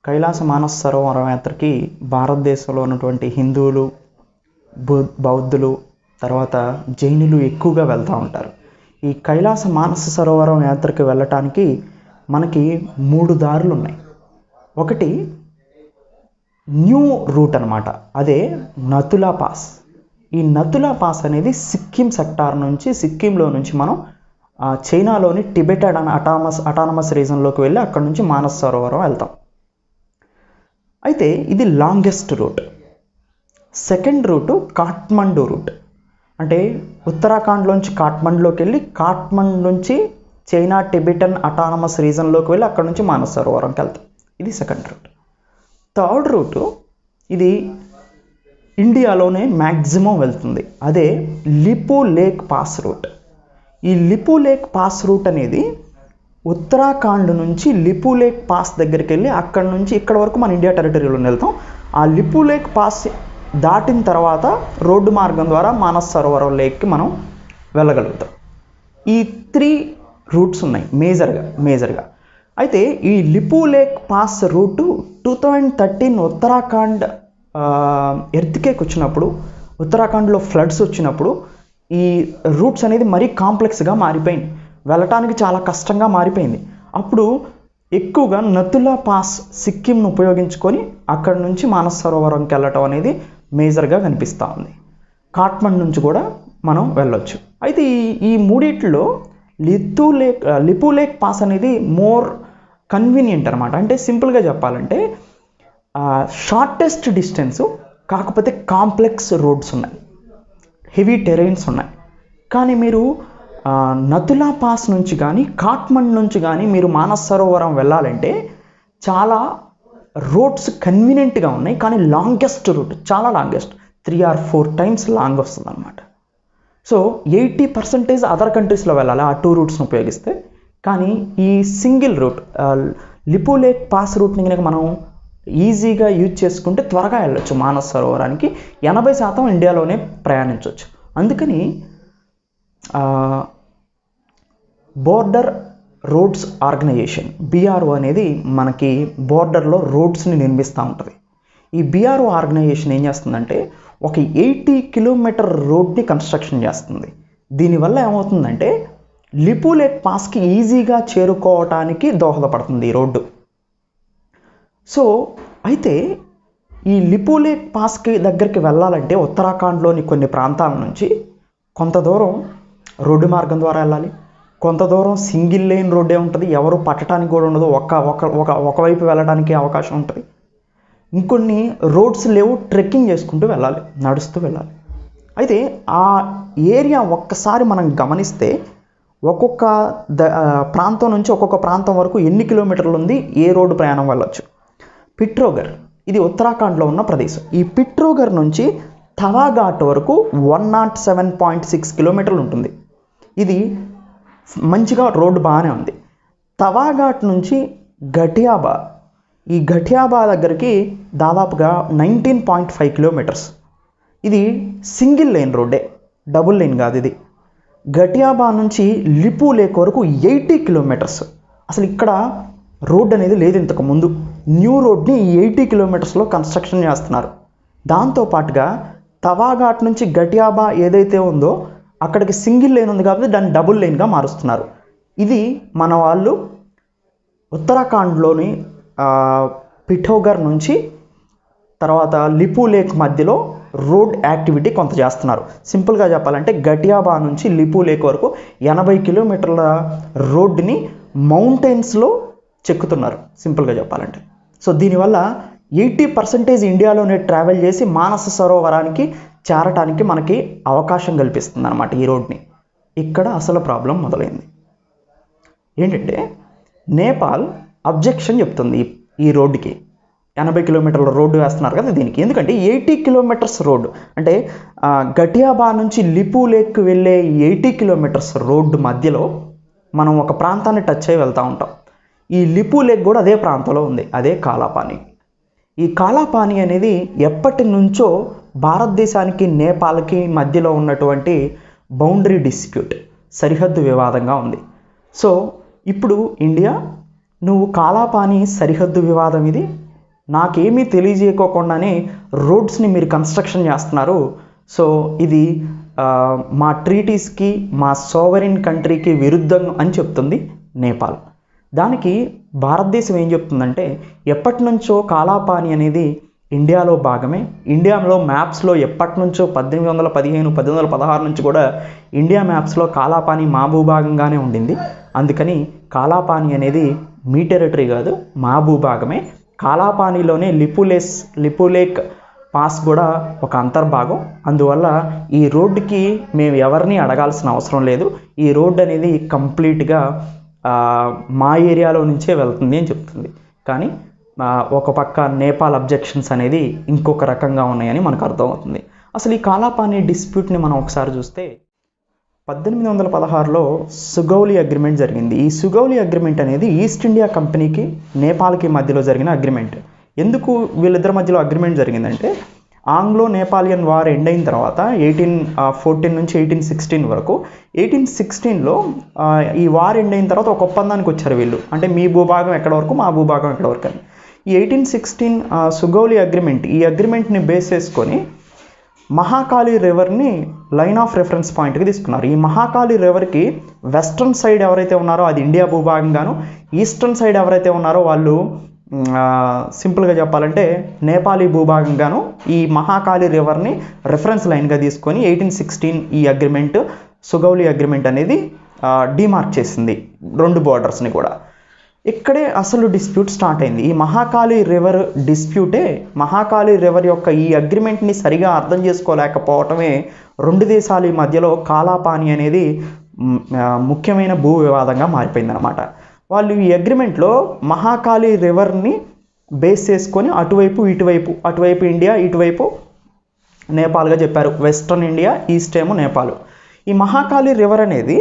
కైలాస మానస సరోవరం యాత్రకి భారతదేశంలో ఉన్నటువంటి హిందువులు, బౌద్ధులు, తర్వాత జైనులు ఎక్కువగా వెళ్తూ ఉంటారు. ఈ కైలాస మానస సరోవరం యాత్రకి వెళ్ళటానికి మనకి 3 దారులు ఉన్నాయి. ఒకటి న్యూ రూట్ అనమాట, అదే నతులా పాస్. ఈ నతులా పాస్ అనేది సిక్కిం సెక్టార్ నుంచి, సిక్కింలో నుంచి మనం చైనాలోని టిబెట్ అటానమస్ రీజన్లోకి వెళ్ళి అక్కడ నుంచి మానస సరోవరం వెళ్తాం. అయితే ఇది longest route. Second route Kathmandu route, అంటే ఉత్తరాఖండ్లోంచి కాఠ్మండులోకి వెళ్ళి కాఠ్మండు నుంచి చైనా టిబెటన్ అటానమస్ రీజన్లోకి వెళ్ళి అక్కడ నుంచి మానస సరోవరంకి వెళ్తాం. ఇది సెకండ్ రూట్. థర్డ్ రూటు ఇది ఇండియాలోనే మ్యాక్సిమం వెళ్తుంది, అదే లిపు లేక్ పాస్ రూట్. ఈ లిపు లేక్ పాస్ రూట్ అనేది ఉత్తరాఖండ్ నుంచి లిపు లేక్ పాస్ దగ్గరికి వెళ్ళి అక్కడ నుంచి ఇక్కడ వరకు మన ఇండియా టెరిటరీలో వెళ్తాం. ఆ లిపు లేక్ పాస్ దాటిన తర్వాత రోడ్డు మార్గం ద్వారా మానస సరోవరం లేక్కి మనం వెళ్ళగలుగుతాం. ఈ 3 రూట్స్ ఉన్నాయి మేజర్గా. అయితే ఈ Lipulekh pass route 2013 Uttarakhand earthquake వచ్చినప్పుడు, ఉత్తరాఖండ్లో ఫ్లడ్స్ వచ్చినప్పుడు ఈ రూట్స్ అనేది మరీ కాంప్లెక్స్గా మారిపోయింది, వెళ్ళటానికి చాలా కష్టంగా మారిపోయింది. అప్పుడు ఎక్కువగా నతులా పాస్ సిక్కింను ఉపయోగించుకొని అక్కడ నుంచి మానస సరోవరంకి వెళ్ళటం అనేది మేజర్గా కనిపిస్తూ ఉంది. కాఠ్మండు నుంచి కూడా మనం వెళ్ళొచ్చు. అయితే ఈ మూడిట్లో లిపు లేక్ పాస్ అనేది మోర్ కన్వీనియంట్ అనమాట. అంటే సింపుల్గా చెప్పాలంటే షార్టెస్ట్ డిస్టెన్సు, కాకపోతే కాంప్లెక్స్ రోడ్స్ ఉన్నాయి, హెవీ టెరైన్స్ ఉన్నాయి. కానీ మీరు నతులా పాస్ నుంచి కానీ కాఠ్మండు నుంచి కానీ మీరు మానస సరోవరం వెళ్ళాలంటే చాలా రోడ్స్ కన్వీనియంట్గా ఉన్నాయి, కానీ లాంగెస్ట్ రూట్, చాలా లాంగెస్ట్, 3 or 4 times లాంగ్ వస్తుంది అనమాట. సో 80% అదర్ కంట్రీస్లో వెళ్ళాలి ఆ 2 రూట్స్ని ఉపయోగిస్తే. కానీ ఈ single route Lipu lake pass రూట్ని కనుక మనం ఈజీగా యూజ్ చేసుకుంటే త్వరగా వెళ్ళొచ్చు మానస సరోవరానికి. 80% ఇండియాలోనే ప్రయాణించవచ్చు. అందుకని బోర్డర్ రోడ్స్ ఆర్గనైజేషన్, BRO అనేది మనకి బోర్డర్లో రోడ్స్ని నిర్మిస్తూ ఉంటుంది. ఈ BRO ఆర్గనైజేషన్ ఏం చేస్తుందంటే ఒక 80 కిలోమీటర్ రోడ్ని కన్స్ట్రక్షన్ చేస్తుంది. దీనివల్ల ఏమవుతుందంటే లిపు లేక్ పాస్కి ఈజీగా చేరుకోవటానికి దోహదపడుతుంది ఈ రోడ్డు. సో అయితే ఈ లిపు లేక్ పాస్కి దగ్గరికి వెళ్ళాలంటే ఉత్తరాఖండ్లోని కొన్ని ప్రాంతాల నుంచి కొంత దూరం రోడ్డు మార్గం ద్వారా వెళ్ళాలి, కొంత దూరం సింగిల్ లేన్ రోడ్డే ఉంటుంది, ఎవరు పట్టడానికి కూడా ఉండదు, ఒకవైపు వెళ్ళడానికి అవకాశం ఉంటుంది. ఇంకొన్ని రోడ్స్ లేవు, ట్రెక్కింగ్ చేసుకుంటూ వెళ్ళాలి, నడుస్తూ వెళ్ళాలి. అయితే ఆ ఏరియా ఒక్కసారి మనం గమనిస్తే ఒక్కొక్క ప్రాంతం నుంచి ఒక్కొక్క ప్రాంతం వరకు ఎన్ని కిలోమీటర్లు ఉంది, ఏ రోడ్డు ప్రయాణం వెళ్ళొచ్చు. పిట్రోగర్ ఇది ఉత్తరాఖండ్లో ఉన్న ప్రదేశం. ఈ పిట్రోగర్ నుంచి తవాఘాట్ వరకు 107.6 కిలోమీటర్లు ఉంటుంది. ఇది మంచిగా రోడ్డు బాగానే ఉంది. తవాఘాట్ నుంచి గటియాబా, ఈ గటియాబా దగ్గరికి దాదాపుగా 19.5 కిలోమీటర్స్. ఇది సింగిల్ లేన్ రోడ్డే, డబుల్ లేన్ కాదు ఇది. గటియాబా నుంచి లిపు లేక్ వరకు 80 కిలోమీటర్స్. అసలు ఇక్కడ రోడ్ అనేది లేదు ఇంతకు ముందు. న్యూ రోడ్ని 80 కిలోమీటర్స్లో కన్స్ట్రక్షన్ చేస్తున్నారు. దాంతోపాటుగా తవాఘాట్ నుంచి గటియాబా ఏదైతే ఉందో అక్కడికి సింగిల్ లేన్ ఉంది కాబట్టి దాన్ని డబుల్ లేన్గా మారుస్తున్నారు. ఇది మన వాళ్ళు ఉత్తరాఖండ్లోని పిఠోగర్ నుంచి తర్వాత లిపు లేక్ మధ్యలో రోడ్ యాక్టివిటీ కొంత చేస్తున్నారు. సింపుల్గా చెప్పాలంటే గటియాబా నుంచి లిపు లేక్ వరకు 80 కిలోమీటర్ల రోడ్డుని మౌంటైన్స్లో చెక్కుతున్నారు సింపుల్గా చెప్పాలంటే. సో దీనివల్ల 80% ఇండియాలోనే ట్రావెల్ చేసి మానస సరోవరానికి చేరటానికి మనకి అవకాశం కల్పిస్తుంది అన్నమాట ఈ రోడ్ని. ఇక్కడ అసలు ప్రాబ్లం మొదలైంది ఏంటంటే నేపాల్ అబ్జెక్షన్ చెప్తుంది ఈ రోడ్డుకి. 80 కిలోమీటర్ల రోడ్డు వేస్తున్నారు కదా దీనికి, ఎందుకంటే 80 కిలోమీటర్స్ రోడ్డు అంటే గటియాబా నుంచి లిపు లేక్ వెళ్ళే 80 కిలోమీటర్స్ రోడ్డు మధ్యలో మనం ఒక ప్రాంతాన్ని టచ్ అయ్యి వెళ్తూ ఉంటాం. ఈ లిపు లేక్ కూడా అదే ప్రాంతంలో ఉంది, అదే కాలాపాని. ఈ కాలాపాని అనేది ఎప్పటి నుంచో భారతదేశానికి నేపాల్కి మధ్యలో ఉన్నటువంటి బౌండరీ డిస్ప్యూట్, సరిహద్దు వివాదంగా ఉంది. సో ఇప్పుడు ఇండియా నువ్వు కాలాపాని సరిహద్దు వివాదం ఇది, నాకేమీ తెలియజేయకోకుండానే రోడ్స్ని మీరు కన్స్ట్రక్షన్ చేస్తున్నారు. సో ఇది మా ట్రీటీస్కి, మా సోవరిన్ కంట్రీకి విరుద్ధం అని చెప్తుంది నేపాల్. దానికి భారతదేశం ఏం చెప్తుందంటే, ఎప్పటి నుంచో కాలాపాని అనేది ఇండియాలో భాగమే. ఇండియాలో మ్యాప్స్లో ఎప్పటి నుంచో 1815, 1816 నుంచి కూడా ఇండియా మ్యాప్స్లో కాలాపాని మా భూభాగంగానే ఉండింది. అందుకని కాలాపాని అనేది మీ టెరిటరీ కాదు, మా భూభాగమే. కాలాపానిలోనే లిపులేక్ పాస్ కూడా ఒక అంతర్భాగం. అందువల్ల ఈ రోడ్డుకి మేము ఎవరిని అడగాల్సిన అవసరం లేదు. ఈ రోడ్డు అనేది కంప్లీట్గా మా ఏరియాలో నుంచే వెళ్తుంది అని చెప్తుంది. కానీ ఒక పక్క నేపాల్ అబ్జెక్షన్స్ అనేది ఇంకొక రకంగా ఉన్నాయని మనకు అర్థమవుతుంది. అసలు ఈ కాలాపాని డిస్ప్యూట్ని మనం ఒకసారి చూస్తే 1816లో సుగౌలి అగ్రిమెంట్ జరిగింది. ఈ సుగౌలి అగ్రిమెంట్ అనేది ఈస్ట్ ఇండియా కంపెనీకి నేపాల్కి మధ్యలో జరిగిన అగ్రిమెంట్. ఎందుకు వీళ్ళిద్దరి మధ్యలో అగ్రిమెంట్ జరిగిందంటే, ఆంగ్లో నేపాలియన్ వార్ ఎండ్ అయిన తర్వాత 1814 నుంచి 1816 వరకు, 1816లో ఈ వార్ ఎండ్ అయిన తర్వాత ఒక ఒప్పందానికి వచ్చారు వీళ్ళు. అంటే మీ భూభాగం ఎక్కడ వరకు, మా భూభాగం ఎక్కడ వరకు అని. ఈ 1816 సుగౌలి అగ్రిమెంట్, ఈ అగ్రిమెంట్ని బేస్ చేసుకొని మహాకాళి రివర్ని లైన్ ఆఫ్ రెఫరెన్స్ పాయింట్కి తీసుకున్నారు. ఈ మహాకాళి రివర్కి వెస్ట్రన్ సైడ్ ఎవరైతే ఉన్నారో అది ఇండియా భూభాగంగాను, ఈస్టర్న్ సైడ్ ఎవరైతే ఉన్నారో వాళ్ళు సింపుల్గా చెప్పాలంటే నేపాలీ భూభాగంగాను ఈ మహాకాళి రివర్ని రెఫరెన్స్ లైన్గా తీసుకొని 1816 ఈ అగ్రిమెంట్, సుగౌలి అగ్రిమెంట్ అనేది డిమార్క్ చేసింది రెండు బోర్డర్స్ని కూడా. ఇక్కడే అసలు డిస్ప్యూట్ స్టార్ట్ అయింది. ఈ మహాకాళి రివర్ డిస్ప్యూటే, మహాకాళి రివర్ యొక్క ఈ అగ్రిమెంట్ని సరిగా అర్థం చేసుకోలేకపోవటమే రెండు దేశాల మధ్యలో కాలాపాని అనేది ముఖ్యమైన భూ వివాదంగా మారిపోయింది అనమాట. వాళ్ళు ఈ అగ్రిమెంట్లో మహాకాళి రివర్ని బేస్ చేసుకొని అటువైపు ఇండియా, ఇటువైపు నేపాల్గా చెప్పారు. వెస్ట్రన్ ఇండియా, ఈస్ట్ ఏమో నేపాల్. ఈ మహాకాళి రివర్ అనేది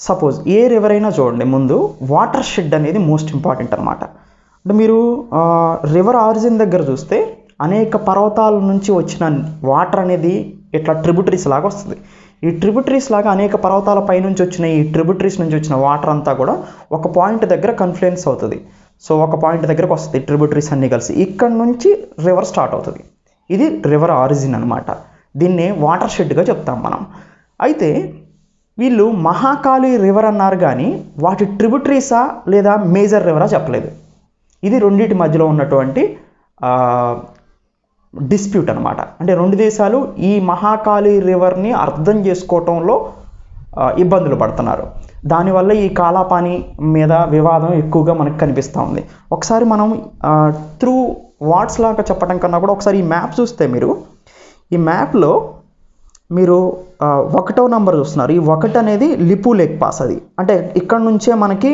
సపోజ్ ఏ రివర్ అయినా చూడండి, ముందు వాటర్ షెడ్ అనేది మోస్ట్ ఇంపార్టెంట్ అనమాట. అంటే మీరు రివర్ ఆరిజిన్ దగ్గర చూస్తే అనేక పర్వతాల నుంచి వచ్చిన వాటర్ అనేది ఇట్లా ట్రిబ్యూటరీస్ లాగా వస్తుంది. ఈ ట్రిబ్యూటరీస్ లాగా అనేక పర్వతాల పైనుంచి వచ్చిన ఈ ట్రిబ్యూటరీస్ నుంచి వచ్చిన వాటర్ అంతా కూడా ఒక పాయింట్ దగ్గర కన్ఫ్లుయెన్స్ అవుతుంది. సో ఒక పాయింట్ దగ్గరకు వస్తుంది ట్రిబ్యూటరీస్ అన్నీ కలిసి, ఇక్కడ నుంచి రివర్ స్టార్ట్ అవుతుంది. ఇది రివర్ ఆరిజిన్ అనమాట. దీన్నే వాటర్ షెడ్గా చెప్తాం మనం. అయితే వీళ్ళు మహాకాళి రివర్ అన్నారు కానీ వాటి ట్రిబ్యూటరీసా లేదా మేజర్ రివరా చెప్పలేదు. ఇది రెండింటి మధ్యలో ఉన్నటువంటి డిస్ప్యూట్ అనమాట. అంటే రెండు దేశాలు ఈ మహాకాళి రివర్ని అర్థం చేసుకోవటంలో ఇబ్బందులు పడుతున్నారు. దానివల్ల ఈ కాలాపాని మీద వివాదం ఎక్కువగా మనకు కనిపిస్తూ ఉంది. ఒకసారి మనం త్రూ వాట్స్ లాగా చెప్పడం కన్నా కూడా ఒకసారి ఈ మ్యాప్ చూస్తే, మీరు ఈ మ్యాప్లో మీరు 1వ నంబర్ చూస్తున్నారు. ఈ 1 అనేది లిపులేక్ పాస్. అది అంటే ఇక్కడ నుంచే మనకి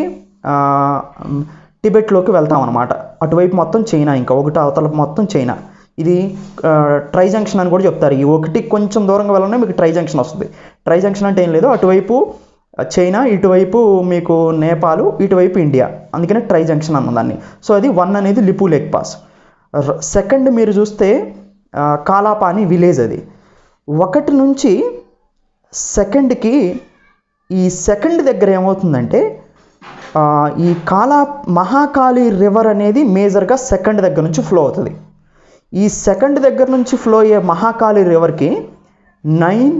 టిబెట్లోకి వెళ్తాం అనమాట. అటువైపు మొత్తం చైనా, ఇంకా 1 అవతల మొత్తం చైనా. ఇది ట్రై జంక్షన్ అని కూడా చెప్తారు. ఈ 1 కొంచెం దూరంగా వెళ్ళగానే మీకు ట్రై జంక్షన్ వస్తుంది. ట్రై జంక్షన్ అంటే ఏం లేదు, అటువైపు చైనా, ఇటువైపు మీకు నేపాల్, ఇటువైపు ఇండియా, అందుకనే ట్రై జంక్షన్ అన్నదాన్ని. సో అది 1 అనేది లిపులేక్ పాస్. సెకండ్ మీరు చూస్తే కాలాపాని విలేజ్. అది 1 నుంచి సెకండ్కి, ఈ సెకండ్ దగ్గర ఏమవుతుందంటే ఈ మహాకాళి రివర్ అనేది మేజర్గా సెకండ్ దగ్గర నుంచి ఫ్లో అవుతుంది. ఈ సెకండ్ దగ్గర నుంచి ఫ్లో అయ్యే మహాకాళి రివర్కి 9,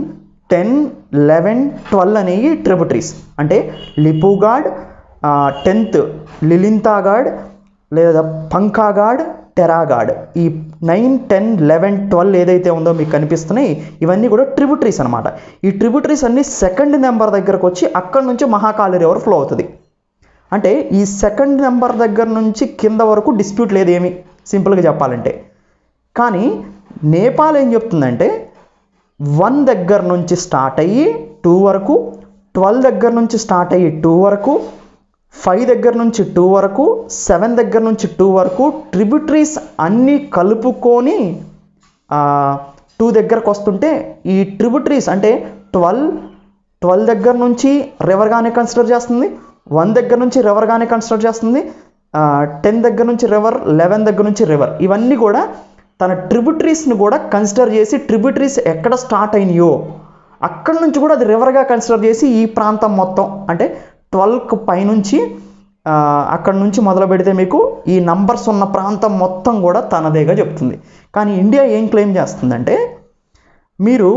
10, 11, 12 అనేవి ట్రిబ్యూటరీస్. అంటే లిపుగాడ్, 10th లిలింతాగాడ్ లేదా పంకాగాడ్, టెరాగాడ్, ఈ 9, 10, 11, 12 ఏదైతే ఉందో మీకు కనిపిస్తున్నాయి, ఇవన్నీ కూడా ట్రిబ్యూటరీస్ అనమాట. ఈ ట్రిబ్యూటరీస్ అన్నీ సెకండ్ నెంబర్ దగ్గరకు వచ్చి అక్కడి నుంచి మహాకాళి రివర్ ఫ్లో అవుతుంది. అంటే ఈ సెకండ్ నెంబర్ దగ్గర నుంచి కింద వరకు డిస్ప్యూట్ లేదు ఏమి, సింపుల్గా చెప్పాలంటే. కానీ నేపాల్ ఏం చెప్తుందంటే 1 దగ్గర నుంచి స్టార్ట్ అయ్యి 2 వరకు, 12 దగ్గర నుంచి స్టార్ట్ అయ్యి 2 వరకు, 5 దగ్గర నుంచి 2 వరకు, 7 దగ్గర నుంచి 2 వరకు ట్రిబ్యూటరీస్ అన్నీ కలుపుకొని 2 దగ్గరకు వస్తుంటే, ఈ ట్రిబ్యూటరీస్ అంటే 12 దగ్గర నుంచి రివర్గానే కన్సిడర్ చేస్తుంది, 1 దగ్గర నుంచి రివర్గానే కన్సిడర్ చేస్తుంది, 10 దగ్గర నుంచి రివర్, 11 దగ్గర నుంచి రివర్, ఇవన్నీ కూడా తన ట్రిబ్యూటరీస్ని కూడా కన్సిడర్ చేసి ట్రిబ్యూటరీస్ ఎక్కడ స్టార్ట్ అయినాయో అక్కడ నుంచి కూడా అది రివర్గా కన్సిడర్ చేసి ఈ ప్రాంతం మొత్తం అంటే 12కు పైనుంచి అక్కడ నుంచి మొదలు పెడితే మీకు ఈ నంబర్స్ ఉన్న ప్రాంతం మొత్తం కూడా తనదేగా చెప్తుంది. కానీ ఇండియా ఏం క్లెయిమ్ చేస్తుందంటే మీరు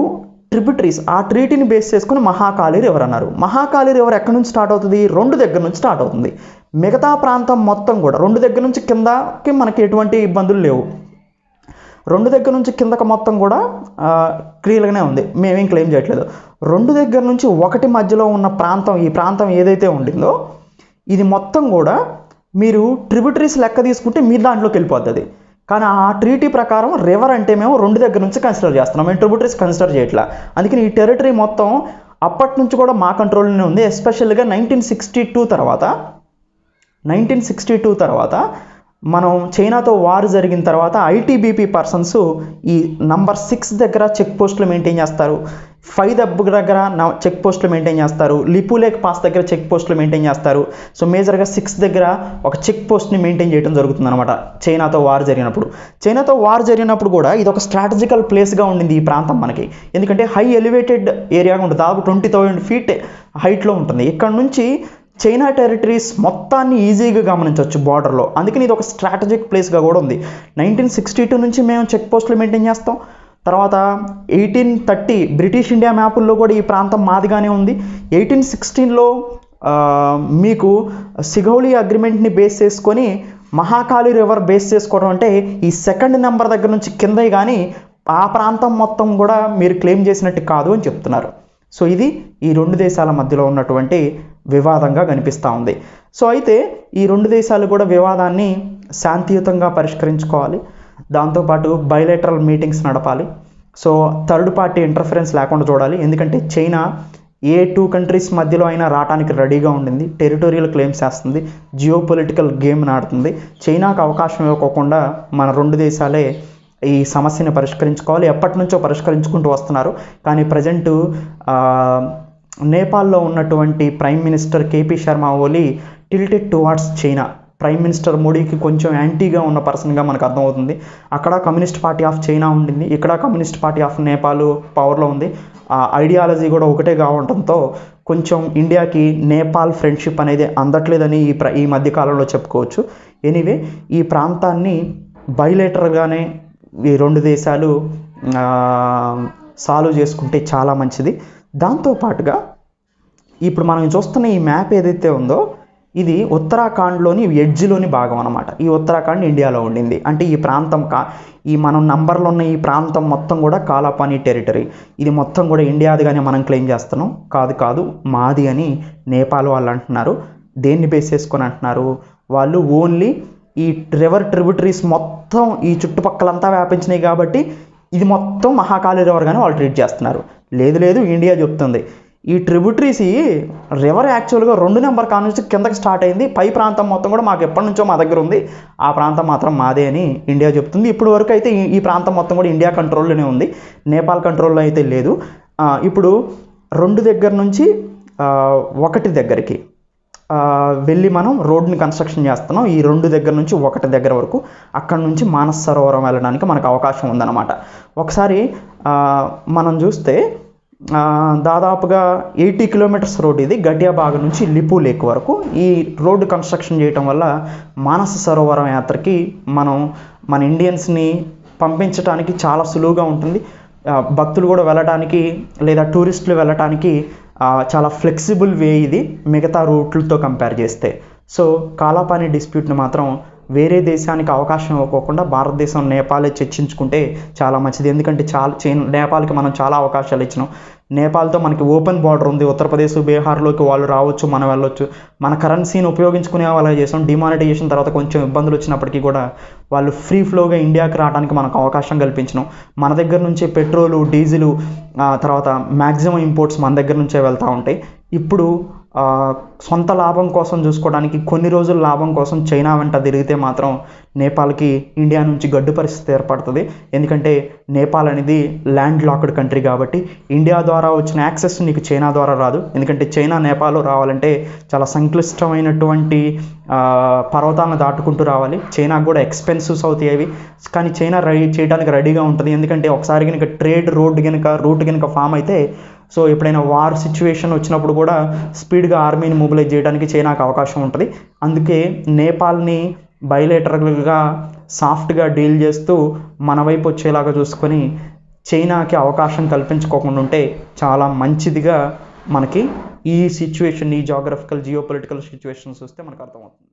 ట్రిబ్యూటరీస్ ఆ ట్రీటీని బేస్ చేసుకుని మహాకాళి రివర్ అన్నారు. మహాకాళి రివర్ ఎక్కడి నుంచి స్టార్ట్ అవుతుంది? 2 దగ్గర నుంచి స్టార్ట్ అవుతుంది. మిగతా ప్రాంతం మొత్తం కూడా 2 దగ్గర నుంచి కిందకి మనకి ఎటువంటి ఇబ్బందులు లేవు. 2 దగ్గర నుంచి కిందకి మొత్తం కూడా క్లియర్గానే ఉంది, మేమేం క్లెయిమ్ చేయట్లేదు. 2 దగ్గర నుంచి 1 మధ్యలో ఉన్న ప్రాంతం, ఈ ప్రాంతం ఏదైతే ఉండిందో ఇది మొత్తం కూడా మీరు ట్రిబ్యూటరీస్ లెక్క తీసుకుంటే మీరు దాంట్లోకి వెళ్ళిపోతుంది. కానీ ఆ ట్రీటీ ప్రకారం రివర్ అంటే మేము 2 దగ్గర నుంచి కన్సిడర్ చేస్తున్నాం, మేము ట్రిబ్యూటరీస్ కన్సిడర్ చేయట్లా. అందుకని ఈ టెరిటరీ మొత్తం అప్పటి నుంచి కూడా మా కంట్రోల్లోనే ఉంది. ఎస్పెషల్గా 1962 తర్వాత మనం చైనాతో వార్ జరిగిన తర్వాత ఐటీబీపీ పర్సన్స్ ఈ నంబర్ 6 దగ్గర చెక్ పోస్టులు మెయింటైన్ చేస్తారు, 5 దగ్గర చెక్ పోస్టులు మెయింటైన్ చేస్తారు, లిపులేక్ పాస్ దగ్గర చెక్ పోస్టులు మెయింటైన్ చేస్తారు. సో మేజర్గా 6 దగ్గర ఒక చెక్ పోస్ట్ని మెయింటైన్ చేయడం జరుగుతుంది అనమాట చైనాతో వార్ జరిగినప్పుడు. చైనాతో వార్ జరిగినప్పుడు కూడా ఇది ఒక స్ట్రాటజికల్ ప్లేస్గా ఉండింది ఈ ప్రాంతం మనకి. ఎందుకంటే హై ఎలివేటెడ్ ఏరియాగా ఉంటుంది, దాదాపు 20,000 feet హైట్లో ఉంటుంది. ఇక్కడ నుంచి చైనా టెరిటరీస్ మొత్తాన్ని ఈజీగా గమనించవచ్చు బార్డర్లో. అందుకని ఇది ఒక స్ట్రాటజిక్ ప్లేస్గా కూడా ఉంది. 1962 నుంచి మేము చెక్ పోస్టులు మెయింటైన్ చేస్తాం. తర్వాత 1830 బ్రిటిష్ ఇండియా మ్యాపుల్లో కూడా ఈ ప్రాంతం మాదిగానే ఉంది. 1816లో మీకు సిగౌలి అగ్రిమెంట్ని బేస్ చేసుకొని మహాకాళి రివర్ బేస్ చేసుకోవడం అంటే ఈ 2nd నెంబర్ దగ్గర నుంచి కింద కానీ ఆ ప్రాంతం మొత్తం కూడా మీరు క్లెయిమ్ చేసినట్టు కాదు అని చెప్తున్నారు. సో ఇది ఈ 2 దేశాల మధ్యలో ఉన్నటువంటి వివాదంగా కనిపిస్తూ ఉంది. సో అయితే ఈ 2 దేశాలు కూడా వివాదాన్ని శాంతియుతంగా పరిష్కరించుకోవాలి, దాంతోపాటు బైలేటరల్ మీటింగ్స్ నడపాలి. సో థర్డ్ పార్టీ ఇంటర్ఫరెన్స్ లేకుండా చూడాలి. ఎందుకంటే చైనా ఏ 2 కంట్రీస్ మధ్యలో అయినా రావడానికి రెడీగా ఉండింది, టెరిటోరియల్ క్లెయిమ్స్ చేస్తుంది, జియో పొలిటికల్ గేమ్ ఆడుతుంది. చైనాకు అవకాశం ఇవ్వకోకుండా మన 2 దేశాలే ఈ సమస్యను పరిష్కరించుకోవాలి. ఎప్పటి నుంచో పరిష్కరించుకుంటూ వస్తున్నారు. కానీ ప్రజెంటు నేపాల్లో ఉన్నటువంటి prime minister KP Sharma Oli tilted towards China. Prime minister మోడీకి కొంచెం యాంటీగా ఉన్న పర్సన్గా మనకు అర్థమవుతుంది. అక్కడ కమ్యూనిస్ట్ పార్టీ ఆఫ్ చైనా ఉండింది, ఇక్కడ కమ్యూనిస్ట్ పార్టీ ఆఫ్ నేపాల్ పవర్లో ఉంది. ఆ ఐడియాలజీ కూడా ఒకటేగా ఉండటంతో కొంచెం ఇండియాకి నేపాల్ ఫ్రెండ్షిప్ అనేది అందట్లేదని ఈ మధ్యకాలంలో చెప్పుకోవచ్చు. ఎనీవే ఈ ప్రాంతాన్ని బైలేటరల్గానే ఈ 2 దేశాలు సాల్వ్ చేసుకుంటే చాలా మంచిది. దాంతోపాటుగా ఇప్పుడు మనం చూస్తున్న ఈ మ్యాప్ ఏదైతే ఉందో ఇది ఉత్తరాఖండ్లోని ఎడ్జ్లోని భాగం అనమాట. ఈ ఉత్తరాఖండ్ ఇండియాలో ఉండింది. అంటే ఈ ప్రాంతం ఈ మనం నంబర్లో ఉన్న ఈ ప్రాంతం మొత్తం కూడా కాలాపానీ టెరిటరీ. ఇది మొత్తం కూడా ఇండియాదిగానే మనం క్లెయిమ్ చేస్తున్నాం. కాదు మాది అని నేపాల్ వాళ్ళు అంటున్నారు. దేన్ని బేస్ చేసుకొని అంటున్నారు? వాళ్ళు ఓన్లీ ఈ రివర్ ట్రిబ్యూటరీస్ మొత్తం ఈ చుట్టుపక్కలంతా వ్యాపించినాయి కాబట్టి ఇది మొత్తం మహాకాళి రివర్ కానీ వాళ్ళు ట్రీట్ చేస్తున్నారు. లేదు ఇండియా చెప్తుంది ఈ ట్రిబ్యూటరీస్ ఈ రివర్ యాక్చువల్గా 2 నెంబర్ కాడ నుంచి కిందకి స్టార్ట్ అయింది, పై ప్రాంతం మొత్తం కూడా మాకు ఎప్పటి నుంచో మా దగ్గర ఉంది, ఆ ప్రాంతం మాత్రం మాదే అని ఇండియా చెప్తుంది. ఇప్పుడు వరకు అయితే ఈ ప్రాంతం మొత్తం కూడా ఇండియా కంట్రోల్లోనే ఉంది, నేపాల్ కంట్రోల్లో అయితే లేదు. ఇప్పుడు 2 దగ్గర నుంచి 1 దగ్గరికి వెళ్ళి మనం రోడ్ని కన్స్ట్రక్షన్ చేస్తున్నాం. ఈ 2 దగ్గర నుంచి 1 దగ్గర వరకు అక్కడ నుంచి మానస సరోవరం వెళ్ళడానికి మనకు అవకాశం ఉందన్నమాట. ఒకసారి మనం చూస్తే దాదాపుగా 80 kilometers రోడ్ ఇది గటియాబాగ్ నుంచి లిపు లేక్ వరకు. ఈ రోడ్డు కన్స్ట్రక్షన్ చేయటం వల్ల మానస సరోవరం యాత్రకి మన ఇండియన్స్ని పంపించడానికి చాలా సులువుగా ఉంటుంది. భక్తులు కూడా వెళ్ళడానికి లేదా టూరిస్టులు వెళ్ళడానికి చాలా ఫ్లెక్సిబుల్ వే ఇది మిగతా రూట్లతో కంపేర్ చేస్తే. సో కాలాపానీ డిస్ప్యూట్ని మాత్రం వేరే దేశానికి అవకాశం ఇవ్వకుండా భారతదేశం నేపాలే చర్చించుకుంటే చాలా మంచిది. ఎందుకంటే నేపాల్కి మనం చాలా అవకాశాలు ఇచ్చినాం. నేపాల్తో మనకి ఓపెన్ బార్డర్ ఉంది, ఉత్తరప్రదేశ్ బీహార్లోకి వాళ్ళు రావచ్చు, మనం వెళ్ళొచ్చు. మన కరెన్సీని ఉపయోగించుకునే వాళ్ళ చేసాం. డిమానిటైజేషన్ తర్వాత కొంచెం ఇబ్బందులు వచ్చినప్పటికీ కూడా వాళ్ళు ఫ్రీ ఫ్లోగా ఇండియాకి రావడానికి మనకు అవకాశం కల్పించినాం. మన దగ్గర నుంచే పెట్రోలు, డీజిలు, తర్వాత మ్యాక్సిమం ఇంపోర్ట్స్ మన దగ్గర నుంచే వెళ్తూ ఉంటాయి. ఇప్పుడు సొంత లాభం కోసం చూసుకోవడానికి, కొన్ని రోజుల లాభం కోసం చైనా వెంట తిరిగితే మాత్రం నేపాల్కి ఇండియా నుంచి గడ్డు పరిస్థితి ఏర్పడుతుంది. ఎందుకంటే నేపాల్ అనేది ల్యాండ్ లాక్డ్ కంట్రీ కాబట్టి ఇండియా ద్వారా వచ్చిన యాక్సెస్ నీకు చైనా ద్వారా రాదు. ఎందుకంటే చైనా నేపాల్ రావాలంటే చాలా సంక్లిష్టమైనటువంటి పర్వతాలను దాటుకుంటూ రావాలి. చైనాకు కూడా ఎక్స్పెన్సివ్స్ అవుతాయి అవి. కానీ చైనా చేయడానికి రెడీగా ఉంటుంది. ఎందుకంటే ఒకసారి కనుక ట్రేడ్ రూట్ కనుక ఫామ్ అయితే సో ఎప్పుడైనా వార్ సిచ్యువేషన్ వచ్చినప్పుడు కూడా స్పీడ్గా ఆర్మీని మొబిలైజ్ చేయడానికి చైనాకు అవకాశం ఉంటుంది. అందుకే నేపాల్ని బైలేటరల్గా సాఫ్ట్గా డీల్ చేస్తూ మన వైపు వచ్చేలాగా చూసుకొని చైనాకి అవకాశం కల్పించుకోకుండా ఉంటే చాలా మంచిదిగా మనకి ఈ సిచ్యువేషన్, ఈ జాగ్రఫికల్ జియోపొలిటికల్ సిచ్యువేషన్స్ వస్తే మనకు అర్థమవుతుంది.